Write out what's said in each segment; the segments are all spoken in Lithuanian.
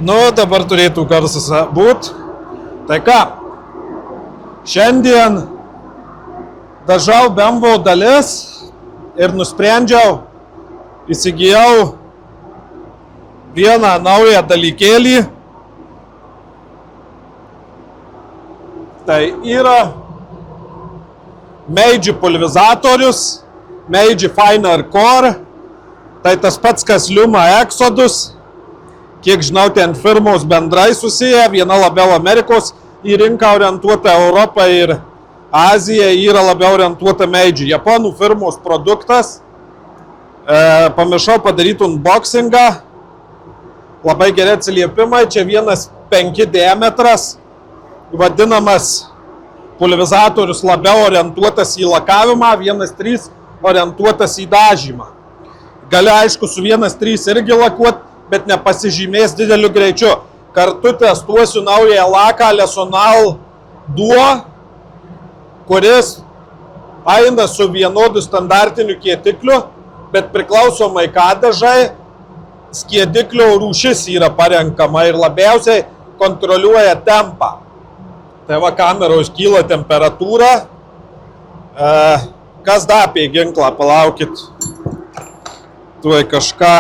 Nu, dabar turėtų garsas būt. Tai ką, šiandien dažau BMW dalis ir nusprendžiau, įsigijau vieną naują dalykėlį. Tai yra Meidži pulverizatorius, Meidži Finer Core. Tai tas pats, kas Liuma Exodus. Kiek žinau, ten firmos bendrai susiję, viena labiau Amerikos į rinką orientuota, Europą ir Aziją yra labiau orientuota Meidži. Japonų firmos produktas. Pamiršau padaryti unboxingą. Labai geri atsiliepimai. Čia 1,5 diametras. Vadinamas pulverizatorius labiau orientuotas į lakavimą, 1,3 orientuotas į dažymą. Gali, aišku, su 1,3 irgi lakuoti, bet nepasižymės dideliu greičiu. Kartu testuosiu naują laką Lesonal Duo, kuris eina su vienodu standartiniu kietikliu, bet priklausomai ką dažai, skiediklio rūšis yra parenkama ir labiausiai kontroliuoja tempą. Tai va, kameros kyla temperatūra. Kas dar apie ginklą, palaukit. Tuoj kažką.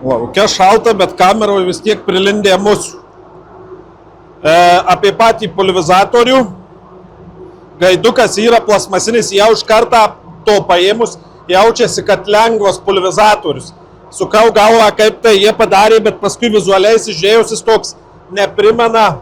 Laukia šalta, bet kameroje vis tiek prilindė mūsų. Apie patį pulverizatorių. Gaidukas yra plasmasinis, jau iš kartą to paėmus jaučiasi, kad lengvas pulverizatorius. Sukau galvą, kaip tai jie padarė, bet paskui vizualiai įsižiūrėjusis toks neprimena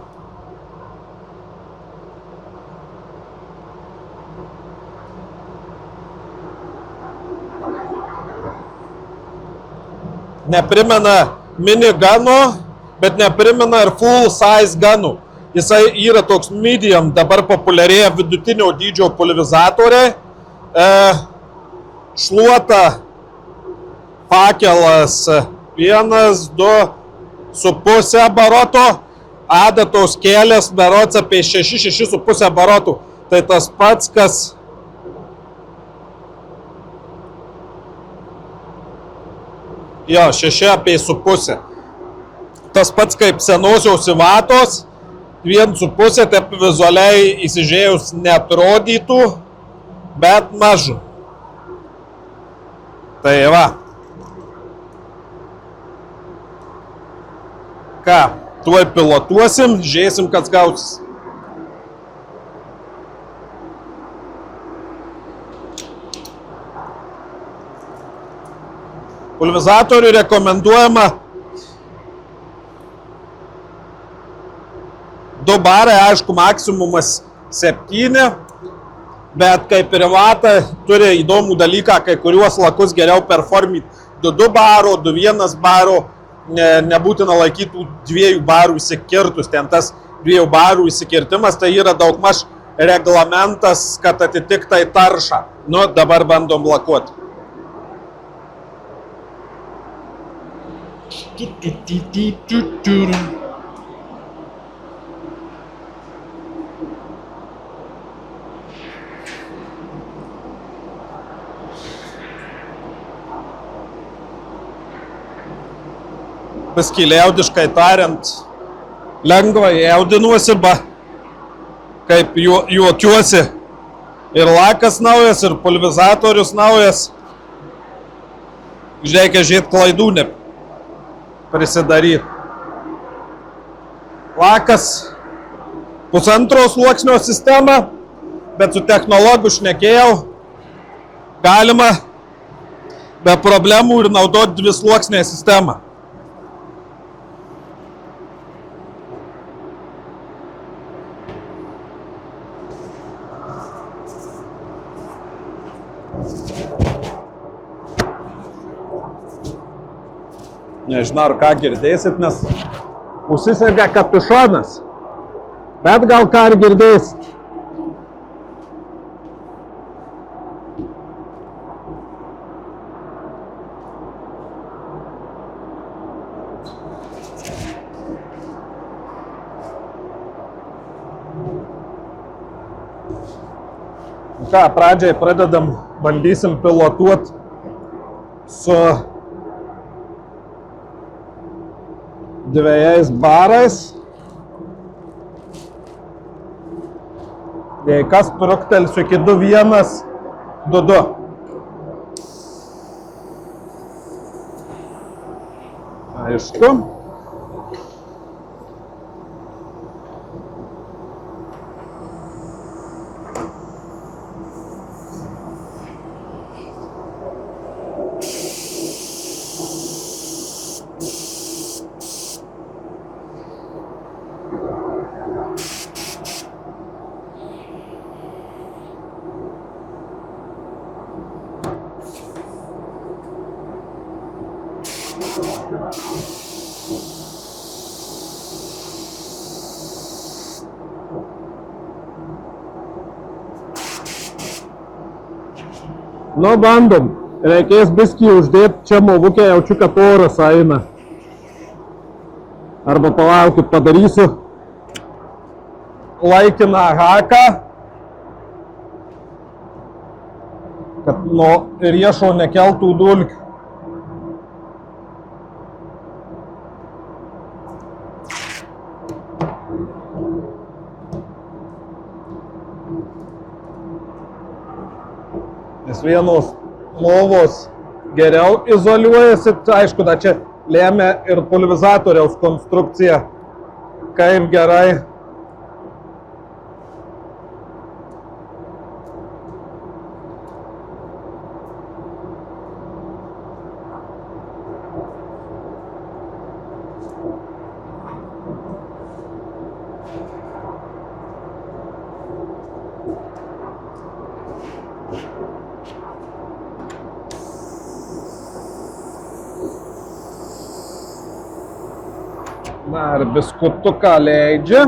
minigano, bet neprimena ir full size ganų. Jisai yra toks medium, dabar populiarėja vidutinio dydžio pulverizatoriai. Šluota fakelas 1,2,5 baroto, adatos kėlės berods apie 6,5 barotų. Tai tas pats, kas jo, 6,5. Tas pats kaip senosios vatos, 1,5, taip vizualiai įsižiūrėjus neatrodytų, bet mažu. Tai va. Ką, tuoj pilotuosim, žiūrėsim, kas gausis. Pulverizatorių rekomenduojama 2 barai, aišku, maksimumas 7, bet kaip ir vata turi įdomų dalyką, kai kuriuos lakus geriau performyti 2 baro, 2,1 baro, nebūtina laikyti 2 barų įsikirtus, ten tas 2 barų įsikirtimas, tai yra daugmaž reglamentas, kad atitiktai taršą. Nu, dabar bandom lakuoti. Paskui liaudiškai tariant, lengvai jaudinuosi, kaip juokiuosi. Ir lakas naujas, ir pulverizatorius naujas. Reikia žiūrėti klaidų neprisidaryti. Lakas 1,5 sluoksnio sistema, bet su technologu šnekėjau, galima be problemų ir naudoti 2 sluoksnę sistemą. Nežinau, ar ką girdėsit, nes užsisega kapišonas, bet gal ką ir girdėsit. Ką, pradžiai pradedam, bandysim pilotuoti su 2 barais. Jei kas, truktelsiu iki 2-1, 2-2. Aišku. Nu, bandom. Reikės biskį uždėti, čia movukė jaučiu, kad oras eina. Arba palaukit, padarysiu laikiną haką, kad nuo riešo nekeltų dulkių. Nes vienos lovos geriau izoliuojasi, aišku, da čia lėmė ir pulverizatoriaus konstrukcija, kaip gerai. Na, ir biskutuką leidžia.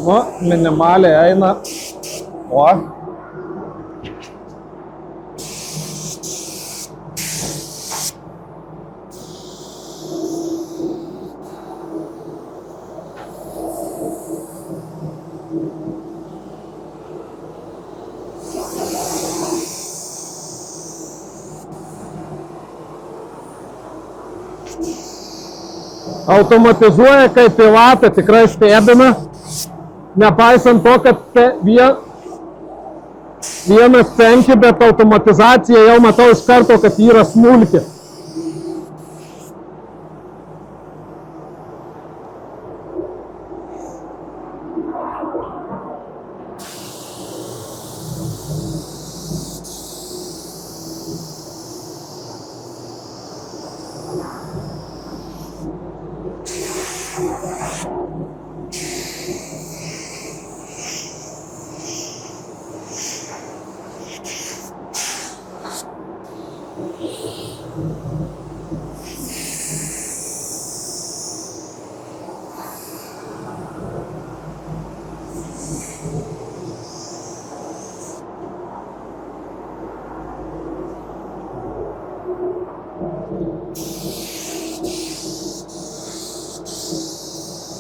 Nu, minimaliai eina. O. Automatizuoja kaip į vatą, tikrai stebina. Nepaisant to, kad 1.5, bet automatizacija jau matau iš karto, kad yra smulki.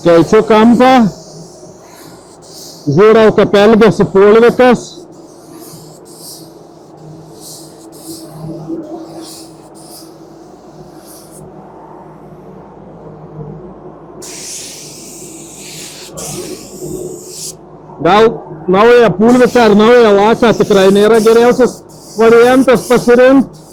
Keičiu kampą, žiūrau, kaip elgiasi pulvikas. Gal naują pulviką ar naują laką tikrai nėra geriausias variantas pasirinkti.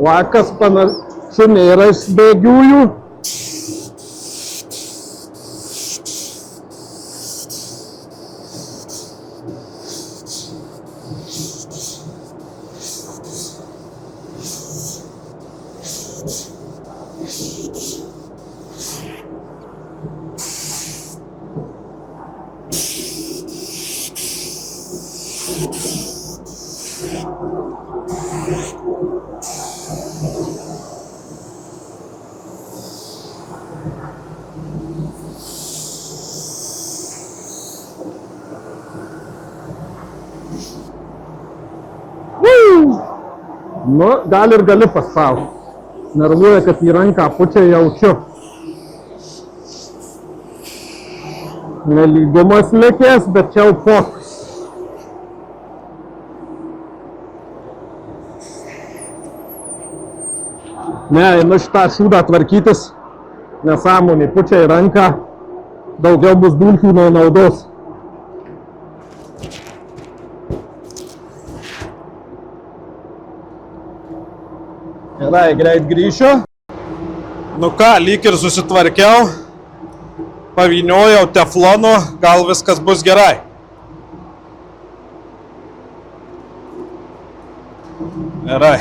Lakas panašu nėra iš bėgiųjų. Nu, gal ir gali paspausti. Nervuoja, kad į ranką pučia jaučiu. Nelygumas likęs, bet čia jau fokus. Ne, einu šitą šūdą tvarkytis. Nesąmonė, pučia į ranką. Daugiau bus dulkių nuo naudos. Gerai, greit grįšiu. Nu ką, lyg ir susitvarkiau. Pavyniojau teflonu, gal viskas bus gerai. Gerai.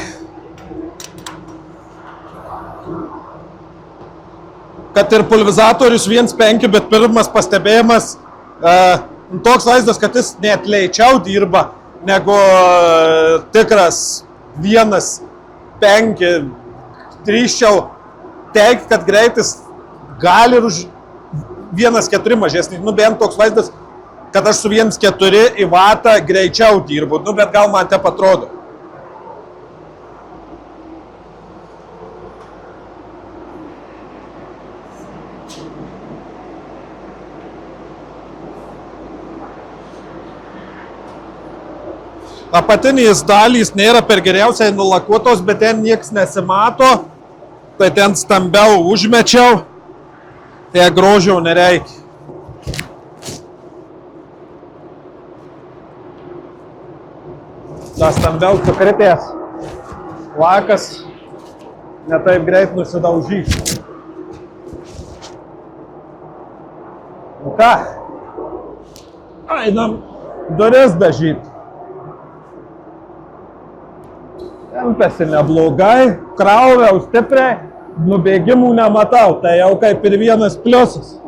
Kad ir pulvizatorius 1.5, bet pirmas pastebėjimas, toks vaizdas, kad jis net lėčiau dirba negu tikras 1.5. Drįsčiau teikti, kad greitis gali ir už 1.4 mažesnis. Nu, bent toks vaizdas, kad aš su 1.4 į vatą greičiau dirbu. Nu, bet gal man taip atrodo. Apatinės dalys nėra per geriausiai nulakuotos, bet ten nieks nesimato. Tai ten stambiau užmečiau. Tai grožio nereikia. Tas stambiau sukritęs lakas netaip greit nusidaužys. Nu ką? Einam duris dažyti. Tempėsi neblogai, krauviau stipriai, nubėgimų nematau, tai jau kaip ir vienas pliusas.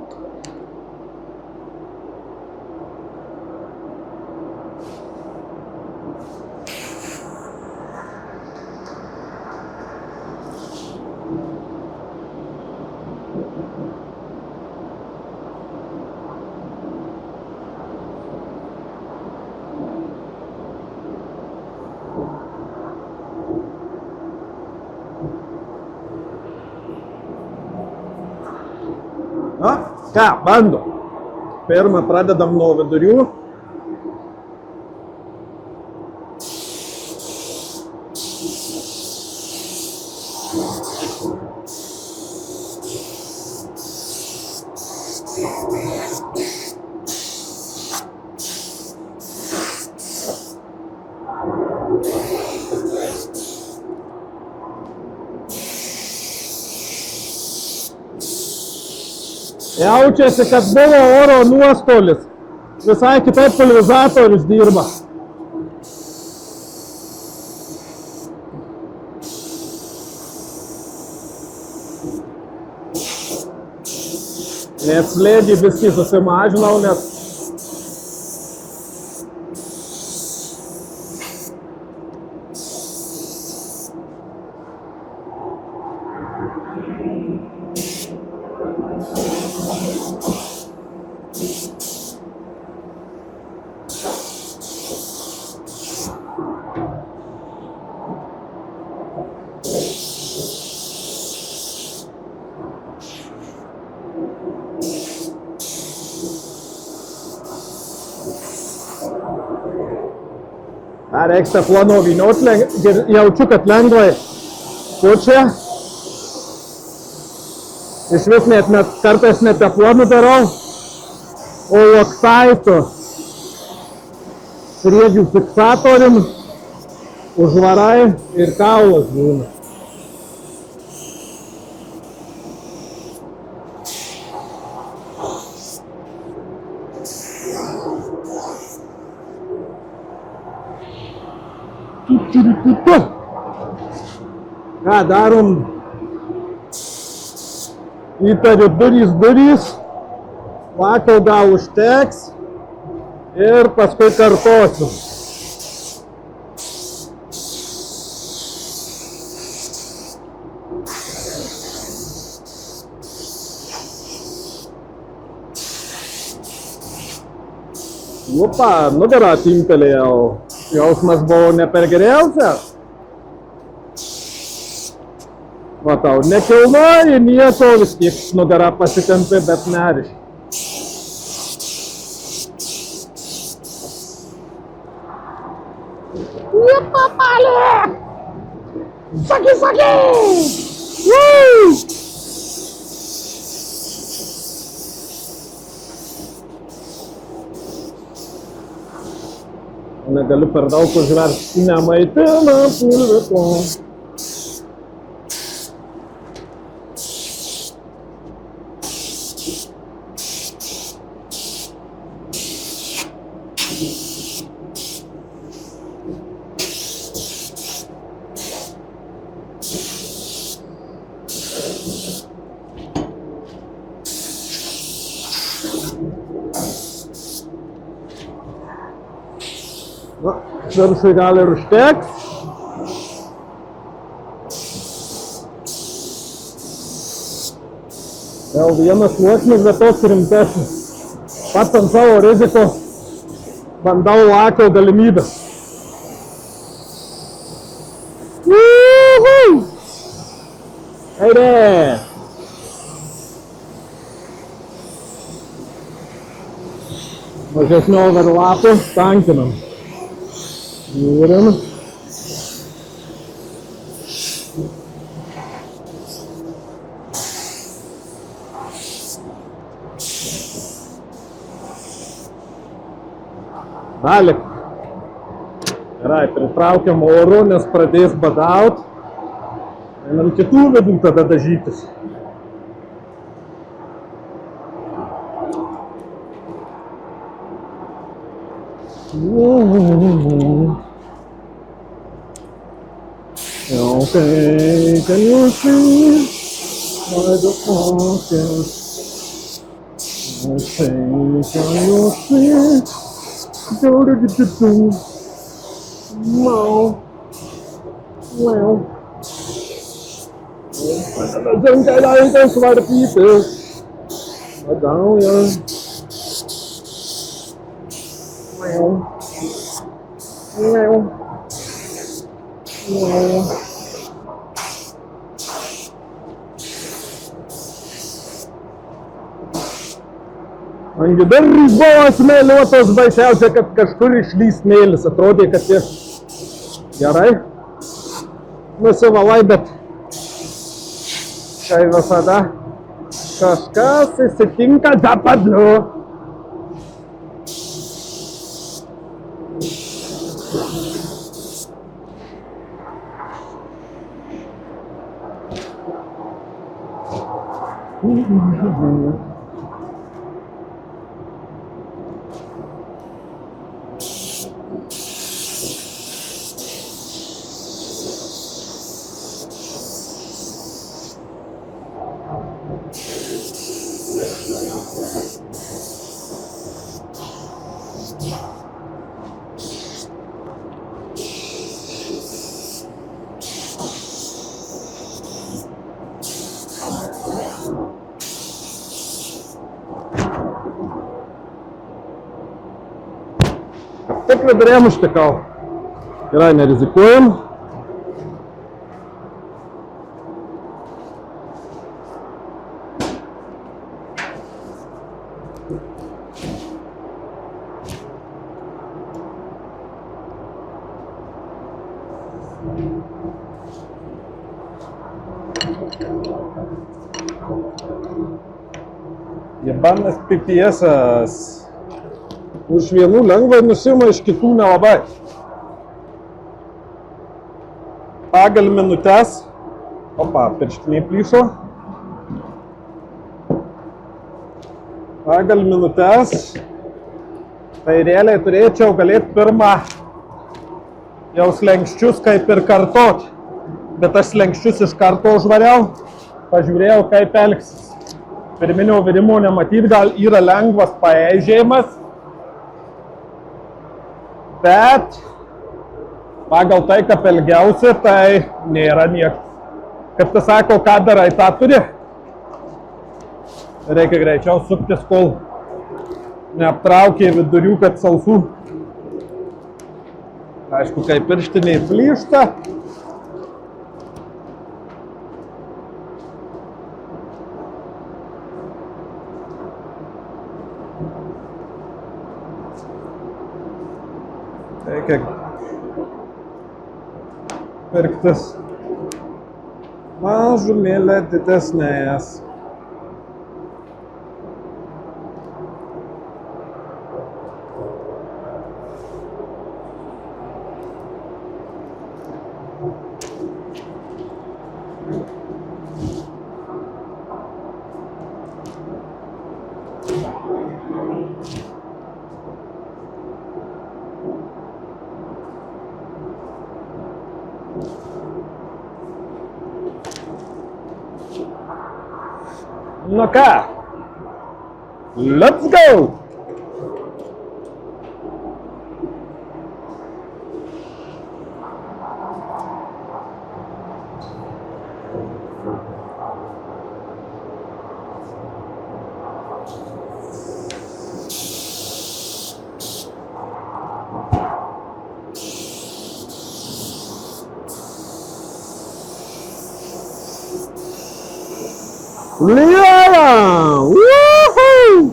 Na, ką, bando. Pirmą pradedam nuo vidurių. Jaučiasi, kad buvo oro nuostolis. Visai kitaip pulvizatorius dirba. Net slėgį viskį susimažinau, nes reiks teflono vyniot, jaučiu, kad lengvai pučia. Iš vis kartais net teflonu darau, o Loctite sriedžių fiksatorium užvarai ir kaulas būna. Ką darom? Įtariu durys. Vakar gal užteks. Ir paskui kartosiu. Opa, nugarą timptelėjau. Jausmas buvo ne per geriausias. Va tau, nekilnoji nieko, vis tiek nugarą pasitempė, bet neriši. Opa, palė! Saky! Woo! Negaliu per daug užversti, nemaitina pulvito. Na, viršui gal ir užteks. Vėl vienas sluoksnis, bet toks rimtesnis. Pats ant savo riziko bandau lako galimybės. Eidė! Mažesnio overlapo tankinam. Žiūrim. Dalik. Gerai, pritraukiam oru, nes pradės badaut. Einam kitų vidų tada dažytis. Okay, can you see by the focus? Okay, can you see? Wow. Dân cái đây tôi xoay được gì từ ở đâu vậy? Angi dar buvo smėliuotos, baisiausia, kad kažkur išlys smėlis. Atrodė, kad jie gerai nusivalai, bet čia visada kažkas įsitinka zapadliu. Tik vidurėm užtikau. Gerai, nerizikuojam. Jebanas PPS-as. Už vienų lengvai nusima, iš kitų nelabai. Pagal minutes. Opa, pirštiniai plyšo. Pagal minutes. Tai realiai turėčiau galėti pirmą jau slenkščius kaip ir kartot. Bet aš slenkščius iš karto užvariau, pažiūrėjau, kaip elgsis. Pirminio virimo nematyt, gal yra lengvas paeižėjimas, bet pagal tai, kaip elgiausi, tai nėra nieko. Kaip tu sako, ką darai, tą turi. Reikia greičiau suktis, kol neaptraukė vidurių, kad sausų. Aišku, kai pirštiniai plyšta. Reikia pirktis mažumėlę didesnės. Nu ką, let's go! Liela! Woohoo!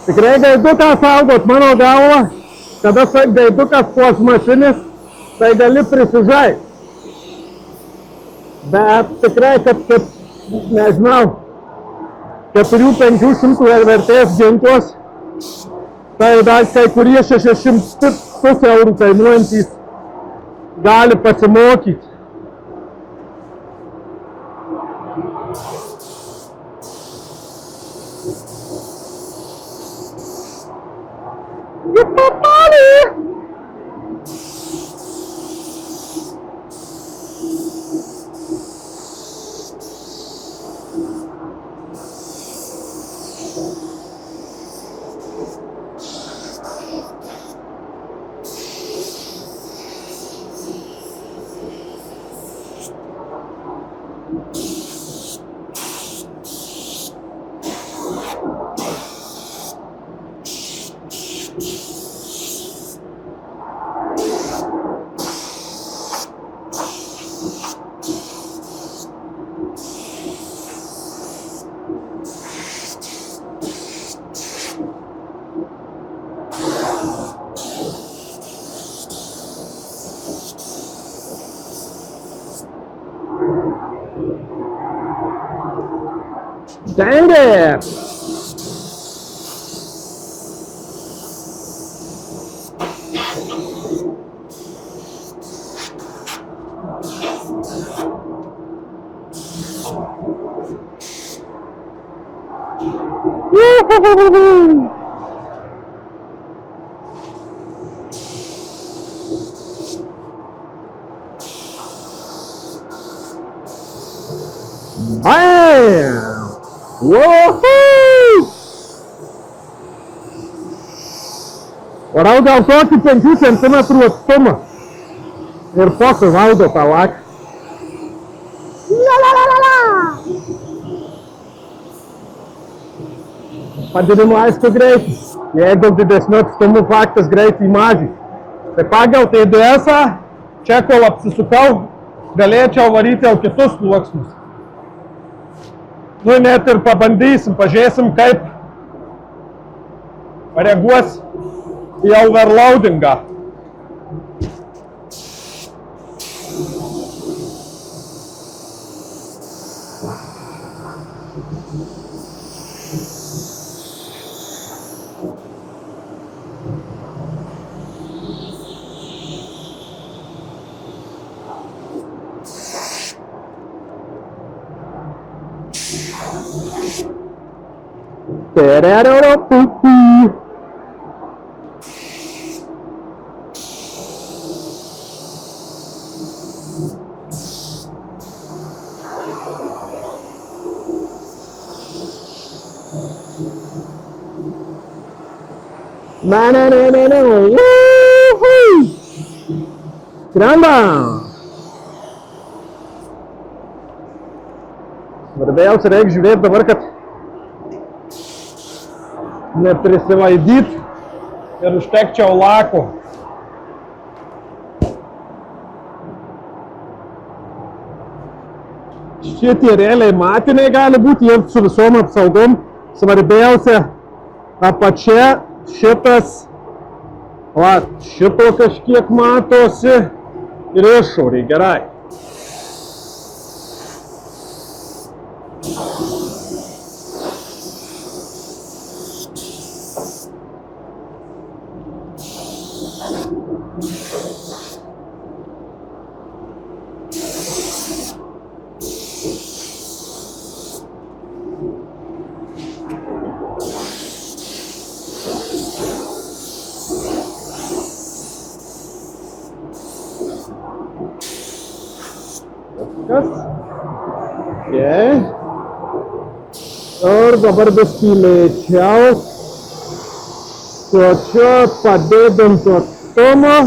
Tikrai gaidukas saugot, mano galva, kada gaidukas plastmasinis, tai gali prisižaisti. Bet tikrai, kad nežinau, 400-500 vertės ginklas, tai dar kai kurie 600 eurų kainuojantys gali pasimokyti. Dang it! Woo-hoo-hoo-hoo-hoo! Bam! Woohoo! Varau gal tokį 5 cm atstumą ir pokai valdo tą laką. Padidinu aišku greitį, jeigu didesnių atstumų faktas greitį mažį. Tai pagal TDS-ą, čia kol apsisukau, galėčiau varyti jau kitus sluoksnius. Nu, net ir pabandysim, pažiūrėsim, kaip reaguos į overloadingą. Ne. Woohoo! Skrenda! Svarbiausia, reikia žiūrėti dabar, kad neprisivaidyt ir užtekčiau lako. Šitie realiai matiniai gali būti, jie su visom apsaugom. Svarbiausia apačia šitas, šito kažkiek matosi ir išorė, gerai. Kas? Okay. Ir dabar biskį lėčiau. Su čia padidintu atstumu.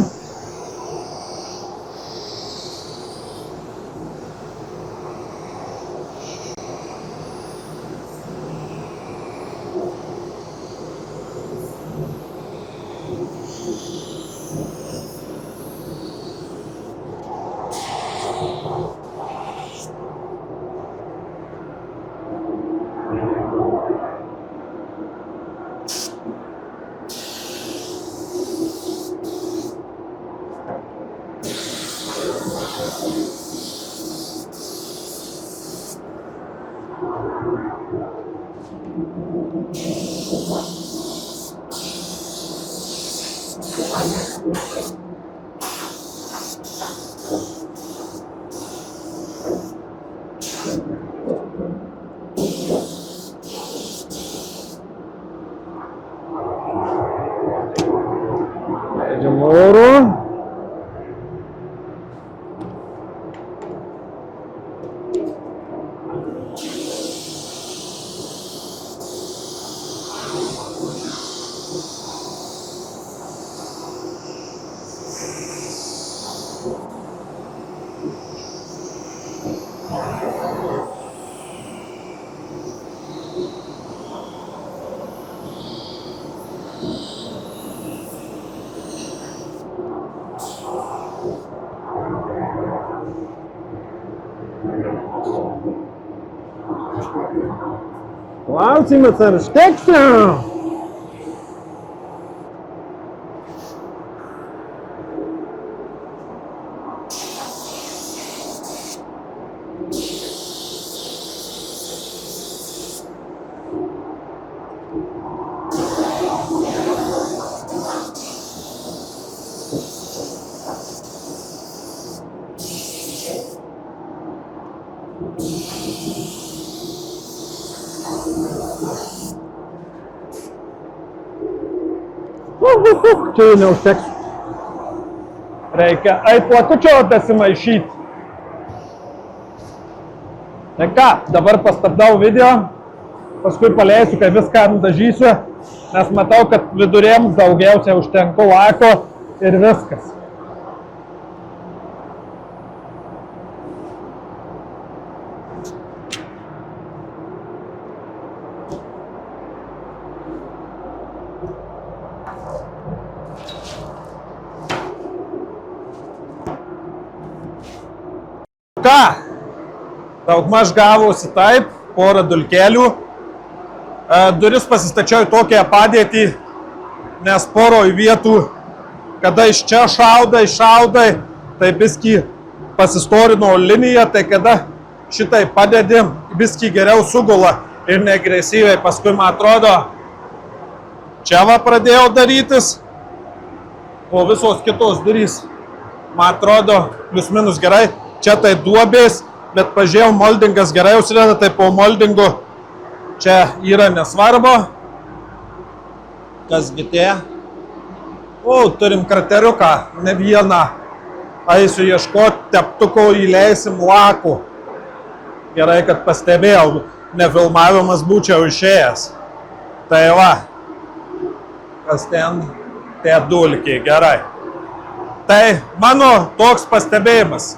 Leidžiam oro. Klausimas, ar užteksiu? Čia neužteks. Reikia platučio dasimaišyti. Tai ką, dabar pastabdau video, paskui paleisiu, kai viską nudažysiu, nes matau, kad vidurėms daugiausiai užtenka lako ir viskas. Ką? Daugmaž gavosi taip, porą dulkelių. Duris pasistačiau į tokią padėtį, nes poroj vietų, kada iš čia šaudai, tai biskį pasistorino liniją, tai kada šitai padėdim, biskį geriau sugula ir neagresyviai. Paskui, man atrodo, čia va pradėjau darytis, o visos kitos durys, man atrodo, plius minus gerai. Čia tai duobės, bet pažiūrėjau, moldingas gerai užsideda, tai po moldingu čia yra nesvarbu. Kasgi tie? O, turim krateriuką, ne vieną. Eisiu ieškoti teptuko, įleisim lakų. Gerai, kad pastebėjau, nefilmavimas būčiau išėjęs. Tai va, Kas ten? Tie dulkiai, gerai. Tai mano toks pastebėjimas.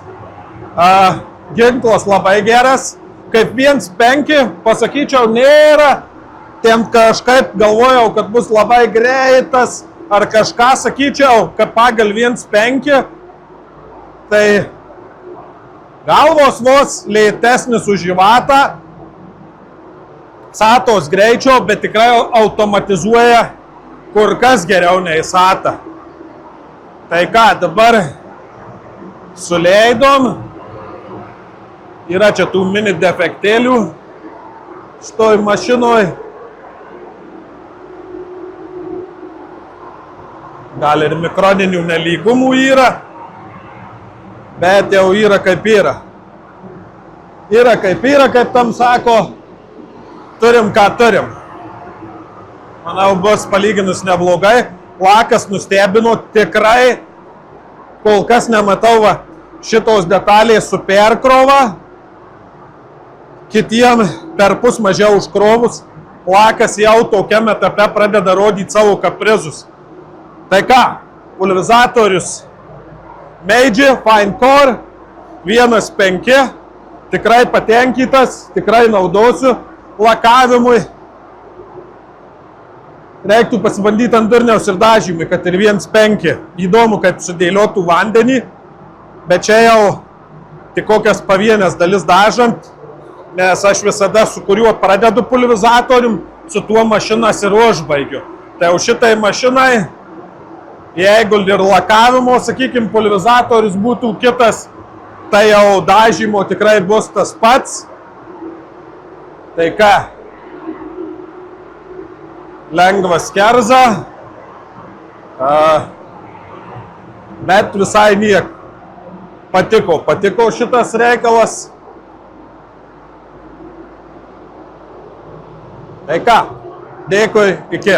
Ginklas labai geras. Kaip 1.5, pasakyčiau, nėra. Ten kažkaip galvojau, kad bus labai greitas. Ar kažką sakyčiau, kad pagal 1.5. Tai galvos vos lėtesnis už vatą. Satos greičio, bet tikrai automatizuoja kur kas geriau nei Sata. Tai ką, dabar suleidom. Yra čia tų mini defektėlių šitoj mašinoj. Gal ir mikroninių nelygumų yra, bet jau yra kaip yra. Yra kaip yra, kaip tam sako, turim ką turim. Manau, bus palyginus neblogai. Lakas nustebino tikrai, kol kas nematau šitos detalės su perkrova. Kitiem per pus mažiau užkrovus, lakas jau tokiam etape pradeda rodyti savo kaprizus. Tai ką, pulverizatorius Meiji Fine Core 1.5, tikrai patenkintas, tikrai naudosiu lakavimui. Reiktų pasibandyti ant durniaus ir dažymui, kad ir 1.5. Įdomu, kaip sudėliotų vandenį, bet čia jau tik kokias pavienės dalis dažant, nes aš visada su kuriuo pradedu pulverizatorium, su tuo mašinas ir užbaigiu. Tai jau šitai mašinai, jeigu ir lakavimo, sakykime, pulverizatorius būtų kitas, tai jau dažymo tikrai bus tas pats. Tai ką? Lengvas kerza, bet visai niek. Patiko šitas reikalas. Tai ką, dėkui, iki.